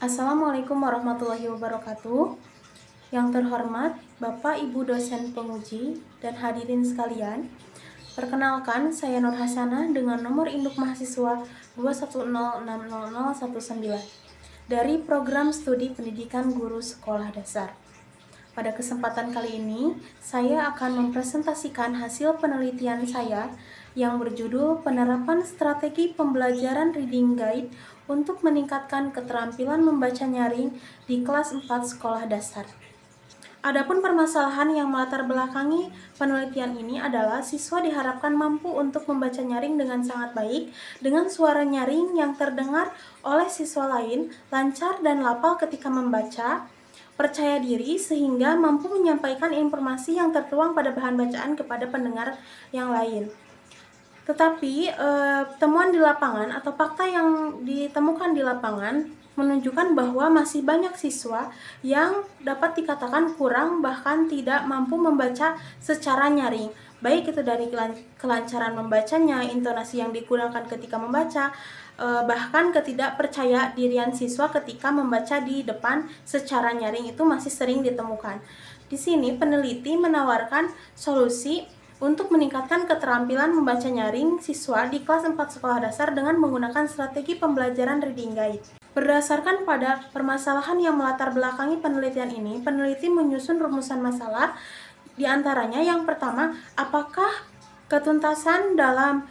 Assalamualaikum warahmatullahi wabarakatuh. Yang terhormat Bapak Ibu dosen penguji dan hadirin sekalian, perkenalkan saya Nur Hasanah dengan nomor induk mahasiswa 210600019 dari program studi pendidikan guru sekolah dasar. Pada kesempatan kali ini, saya akan mempresentasikan hasil penelitian saya yang berjudul Penerapan Strategi Pembelajaran Reading Guide untuk Meningkatkan Keterampilan Membaca Nyaring di Kelas 4 Sekolah Dasar. Adapun permasalahan yang melatar belakangi penelitian ini adalah siswa diharapkan mampu untuk membaca nyaring dengan sangat baik dengan suara nyaring yang terdengar oleh siswa lain, lancar dan lapal ketika membaca, percaya diri sehingga mampu menyampaikan informasi yang tertuang pada bahan bacaan kepada pendengar yang lain. Tetapi temuan di lapangan atau fakta yang ditemukan di lapangan menunjukkan bahwa masih banyak siswa yang dapat dikatakan kurang bahkan tidak mampu membaca secara nyaring, baik itu dari kelancaran membacanya, intonasi yang digunakan ketika membaca, bahkan ketidakpercaya dirian siswa ketika membaca di depan secara nyaring itu masih sering ditemukan. Di sini peneliti menawarkan solusi untuk meningkatkan keterampilan membaca nyaring siswa di kelas 4 sekolah dasar dengan menggunakan strategi pembelajaran reading guide. Berdasarkan pada permasalahan yang melatar belakangi penelitian ini, peneliti menyusun rumusan masalah, di antaranya yang pertama, apakah ketuntasan dalam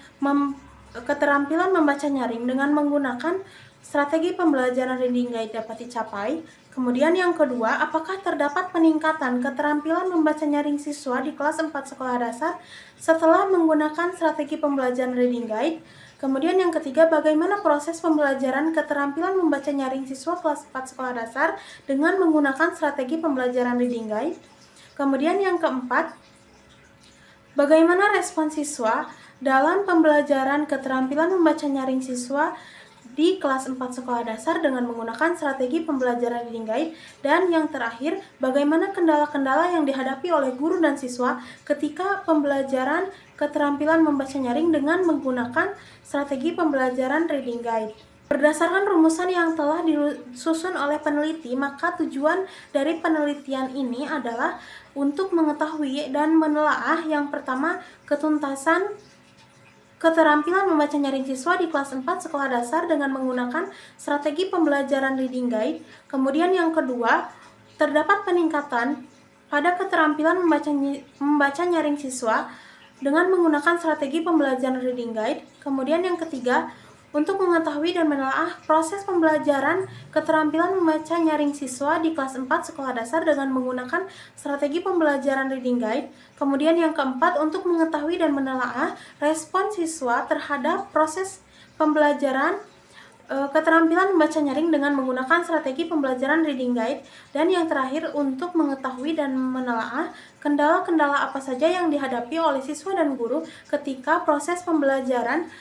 keterampilan membaca nyaring dengan menggunakan strategi pembelajaran reading guide dapat dicapai? Kemudian yang kedua, apakah terdapat peningkatan keterampilan membaca nyaring siswa di kelas 4 sekolah dasar setelah menggunakan strategi pembelajaran reading guide? Kemudian yang ketiga, bagaimana proses pembelajaran keterampilan membaca nyaring siswa kelas 4 sekolah dasar dengan menggunakan strategi pembelajaran reading guide? Kemudian yang keempat, bagaimana respon siswa dalam pembelajaran keterampilan membaca nyaring siswa di kelas 4 sekolah dasar dengan menggunakan strategi pembelajaran reading guide? Dan yang terakhir, bagaimana kendala-kendala yang dihadapi oleh guru dan siswa ketika pembelajaran keterampilan membaca nyaring dengan menggunakan strategi pembelajaran reading guide? Berdasarkan rumusan yang telah disusun oleh peneliti, maka tujuan dari penelitian ini adalah untuk mengetahui dan menelaah yang pertama, ketuntasan keterampilan membaca nyaring siswa di kelas 4 sekolah dasar dengan menggunakan strategi pembelajaran reading guide. Kemudian yang kedua, terdapat peningkatan pada keterampilan membaca nyaring siswa dengan menggunakan strategi pembelajaran reading guide. Kemudian yang ketiga, untuk mengetahui dan menelaah proses pembelajaran keterampilan membaca nyaring siswa di kelas 4 sekolah dasar dengan menggunakan strategi pembelajaran reading guide. Kemudian yang keempat, untuk mengetahui dan menelaah respon siswa terhadap proses pembelajaran keterampilan membaca nyaring dengan menggunakan strategi pembelajaran reading guide. Dan yang terakhir, untuk mengetahui dan menelaah kendala-kendala apa saja yang dihadapi oleh siswa dan guru ketika proses pembelajaran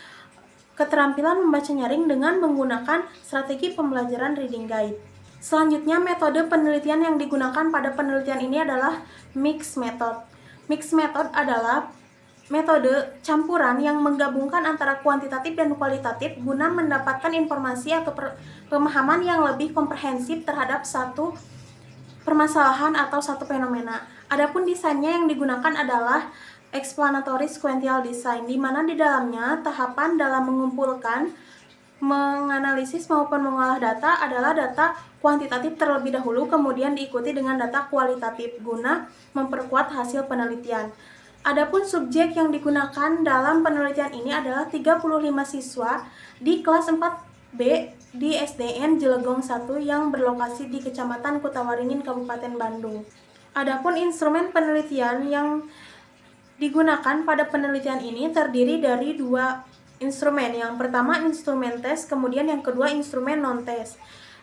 keterampilan membaca nyaring dengan menggunakan strategi pembelajaran reading guide. Selanjutnya, metode penelitian yang digunakan pada penelitian ini adalah mixed method. Mixed method adalah metode campuran yang menggabungkan antara kuantitatif dan kualitatif guna mendapatkan informasi atau pemahaman yang lebih komprehensif terhadap satu permasalahan atau satu fenomena. Adapun desainnya yang digunakan adalah explanatory sequential design, di mana di dalamnya tahapan dalam mengumpulkan, menganalisis maupun mengolah data adalah data kuantitatif terlebih dahulu, kemudian diikuti dengan data kualitatif guna memperkuat hasil penelitian. Adapun subjek yang digunakan dalam penelitian ini adalah 35 siswa di kelas 4B di SDN Jelegong 1 yang berlokasi di Kecamatan Kutawaringin, Kabupaten Bandung. Adapun instrumen penelitian yang digunakan pada penelitian ini terdiri dari dua instrumen. Yang pertama instrumen tes, kemudian yang kedua instrumen non-tes.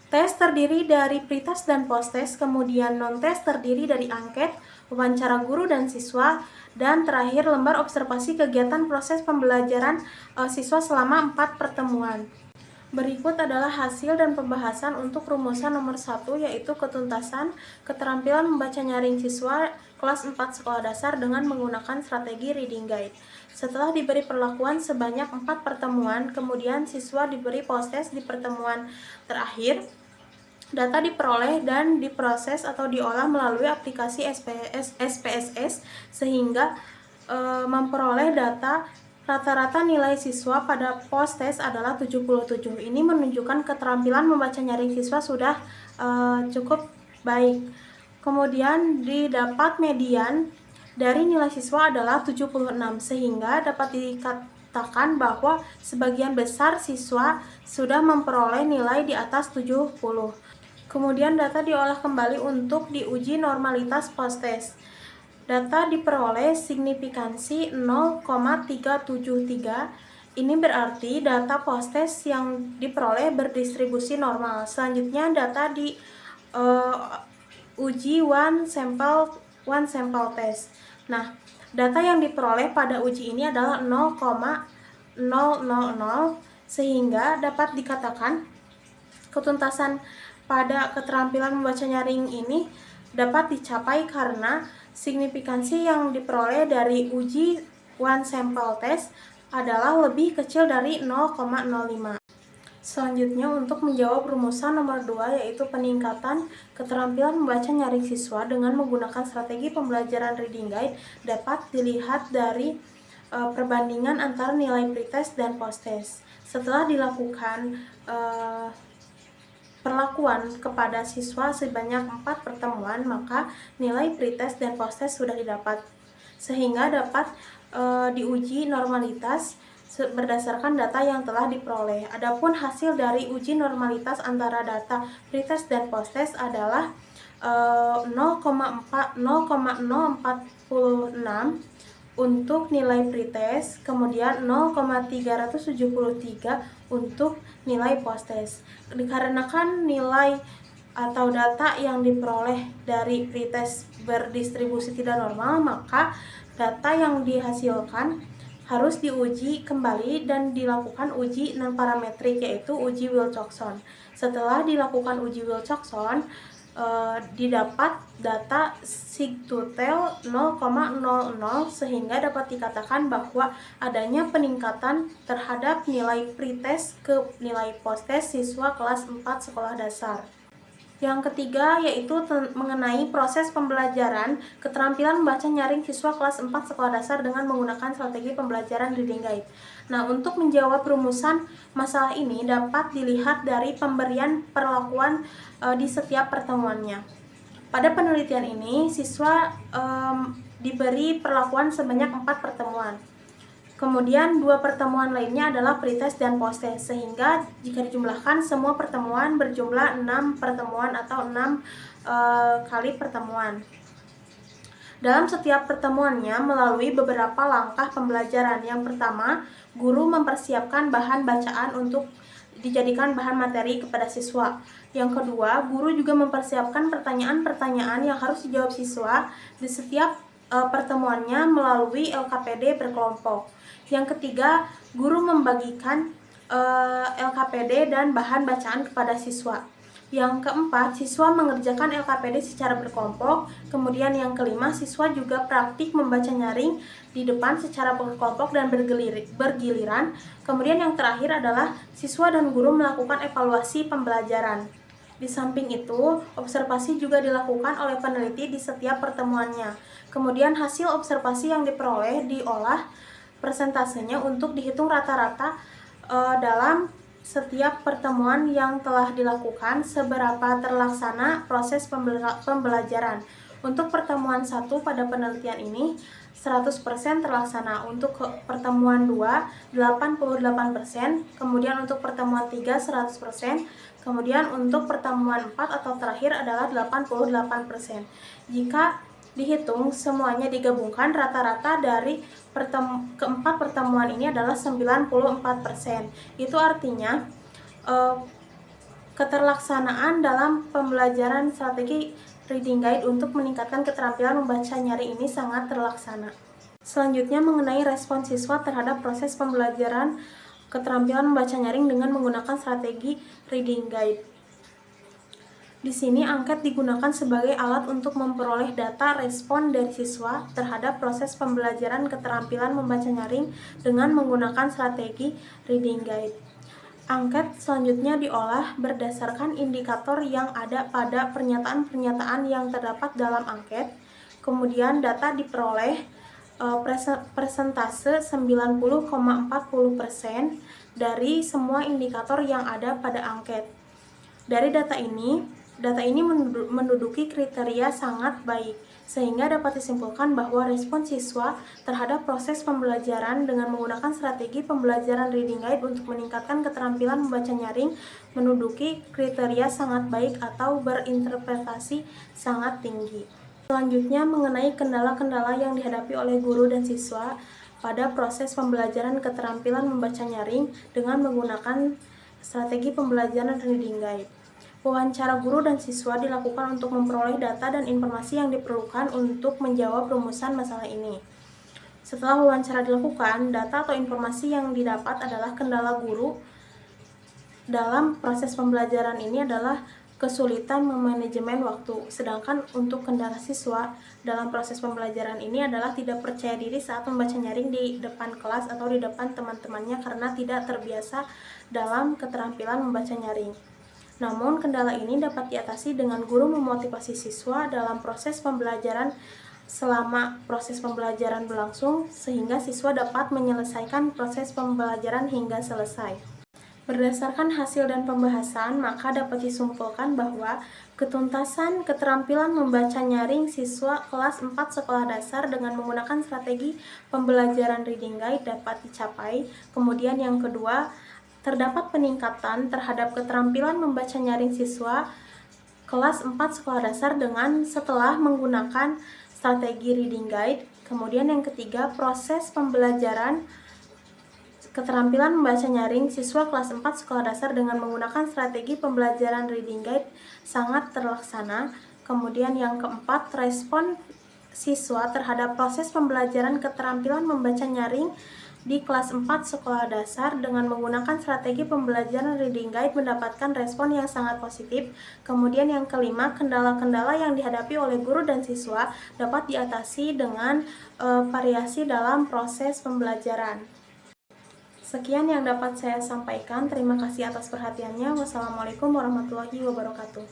Tes terdiri dari pretest dan post-tes, kemudian non-tes terdiri dari angket, wawancara guru dan siswa, dan terakhir lembar observasi kegiatan proses pembelajaran siswa selama 4 pertemuan. Berikut adalah hasil dan pembahasan untuk rumusan nomor 1, yaitu ketuntasan keterampilan membaca nyaring siswa kelas 4 sekolah dasar dengan menggunakan strategi reading guide. Setelah diberi perlakuan sebanyak 4 pertemuan, kemudian siswa diberi post test di pertemuan terakhir. Data diperoleh dan diproses atau diolah melalui aplikasi SPSS sehingga memperoleh data rata-rata nilai siswa pada post-test adalah 77. Ini menunjukkan keterampilan membaca nyaring siswa sudah cukup baik. Kemudian didapat median dari nilai siswa adalah 76 sehingga dapat dikatakan bahwa sebagian besar siswa sudah memperoleh nilai di atas 70. Kemudian data diolah kembali untuk diuji normalitas post-test. Data diperoleh signifikansi 0,373. Ini berarti data post-test yang diperoleh berdistribusi normal. Selanjutnya data di uji one sample test. Nah, data yang diperoleh pada uji ini adalah 0,000 sehingga dapat dikatakan ketuntasan pada keterampilan membaca nyaring ini dapat dicapai karena signifikansi yang diperoleh dari uji one sample test adalah lebih kecil dari 0,05. Selanjutnya untuk menjawab rumusan nomor 2 yaitu peningkatan keterampilan membaca nyaring siswa dengan menggunakan strategi pembelajaran reading guide dapat dilihat dari perbandingan antara nilai pretest dan posttest. Setelah dilakukan perlakuan kepada siswa sebanyak 4 pertemuan, maka nilai pretest dan posttest sudah didapat, sehingga dapat diuji normalitas berdasarkan data yang telah diperoleh. Adapun hasil dari uji normalitas antara data pretest dan posttest adalah 0,046 untuk nilai pretest, kemudian 0,373 untuk nilai posttest. Dikarenakan nilai atau data yang diperoleh dari pretest berdistribusi tidak normal, maka data yang dihasilkan harus diuji kembali dan dilakukan uji non-parametrik yaitu uji Wilcoxon. Setelah dilakukan uji Wilcoxon, didapat data sigtutel 0,00 sehingga dapat dikatakan bahwa adanya peningkatan terhadap nilai pretest ke nilai posttest siswa kelas 4 sekolah dasar. Yang ketiga yaitu mengenai proses pembelajaran keterampilan membaca nyaring siswa kelas 4 sekolah dasar dengan menggunakan strategi pembelajaran reading guide. Nah, untuk menjawab rumusan masalah ini dapat dilihat dari pemberian perlakuan di setiap pertemuannya. Pada penelitian ini, siswa diberi perlakuan sebanyak 4 pertemuan. Kemudian 2 pertemuan lainnya adalah pretest dan posttest, sehingga jika dijumlahkan semua pertemuan berjumlah 6 pertemuan atau 6 kali pertemuan. Dalam setiap pertemuannya melalui beberapa langkah pembelajaran. Yang pertama, guru mempersiapkan bahan bacaan untuk dijadikan bahan materi kepada siswa. Yang kedua, guru juga mempersiapkan pertanyaan-pertanyaan yang harus dijawab siswa di setiap pertemuannya melalui LKPD berkelompok. Yang ketiga, guru membagikan LKPD dan bahan bacaan kepada siswa. Yang keempat, siswa mengerjakan LKPD secara berkelompok. Kemudian yang kelima, siswa juga praktik membaca nyaring di depan secara berkelompok dan bergiliran. Kemudian yang terakhir adalah siswa dan guru melakukan evaluasi pembelajaran. Di samping itu, observasi juga dilakukan oleh peneliti di setiap pertemuannya. Kemudian hasil observasi yang diperoleh diolah persentasenya untuk dihitung rata-rata dalam setiap pertemuan yang telah dilakukan seberapa terlaksana proses pembelajaran. Untuk pertemuan 1 pada penelitian ini 100% terlaksana. Untuk pertemuan 2 88%, kemudian untuk pertemuan 3 100%, kemudian untuk pertemuan 4 atau terakhir adalah 88%. Jika dihitung semuanya digabungkan, rata-rata dari keempat pertemuan ini adalah 94%. Itu artinya keterlaksanaan dalam pembelajaran strategi reading guide untuk meningkatkan keterampilan membaca nyaring ini sangat terlaksana. Selanjutnya mengenai respon siswa terhadap proses pembelajaran keterampilan membaca nyaring dengan menggunakan strategi reading guide. Di sini angket digunakan sebagai alat untuk memperoleh data respon dari siswa terhadap proses pembelajaran keterampilan membaca nyaring dengan menggunakan strategi reading guide. Angket selanjutnya diolah berdasarkan indikator yang ada pada pernyataan-pernyataan yang terdapat dalam angket. Kemudian data diperoleh persentase 90,40% dari semua indikator yang ada pada angket. Dari data ini menduduki kriteria sangat baik, sehingga dapat disimpulkan bahwa respon siswa terhadap proses pembelajaran dengan menggunakan strategi pembelajaran reading guide untuk meningkatkan keterampilan membaca nyaring menduduki kriteria sangat baik atau berinterpretasi sangat tinggi. Selanjutnya mengenai kendala-kendala yang dihadapi oleh guru dan siswa pada proses pembelajaran keterampilan membaca nyaring dengan menggunakan strategi pembelajaran reading guide. Wawancara guru dan siswa dilakukan untuk memperoleh data dan informasi yang diperlukan untuk menjawab rumusan masalah ini. Setelah wawancara dilakukan, data atau informasi yang didapat adalah kendala guru dalam proses pembelajaran ini adalah kesulitan memanajemen waktu, sedangkan untuk kendala siswa dalam proses pembelajaran ini adalah tidak percaya diri saat membaca nyaring di depan kelas atau di depan teman-temannya karena tidak terbiasa dalam keterampilan membaca nyaring. Namun, kendala ini dapat diatasi dengan guru memotivasi siswa dalam proses pembelajaran selama proses pembelajaran berlangsung, sehingga siswa dapat menyelesaikan proses pembelajaran hingga selesai. Berdasarkan hasil dan pembahasan, maka dapat disimpulkan bahwa ketuntasan keterampilan membaca nyaring siswa kelas 4 sekolah dasar dengan menggunakan strategi pembelajaran reading guide dapat dicapai. Kemudian yang kedua, terdapat peningkatan terhadap keterampilan membaca nyaring siswa kelas 4 sekolah dasar setelah menggunakan strategi reading guide. Kemudian yang ketiga, proses pembelajaran keterampilan membaca nyaring siswa kelas 4 sekolah dasar dengan menggunakan strategi pembelajaran reading guide sangat terlaksana. Kemudian yang keempat, respon siswa terhadap proses pembelajaran keterampilan membaca nyaring di kelas 4 sekolah dasar dengan menggunakan strategi pembelajaran reading guide mendapatkan respon yang sangat positif. Kemudian yang kelima, kendala-kendala yang dihadapi oleh guru dan siswa dapat diatasi dengan variasi dalam proses pembelajaran. Sekian yang dapat saya sampaikan. Terima kasih atas perhatiannya. Wassalamualaikum warahmatullahi wabarakatuh.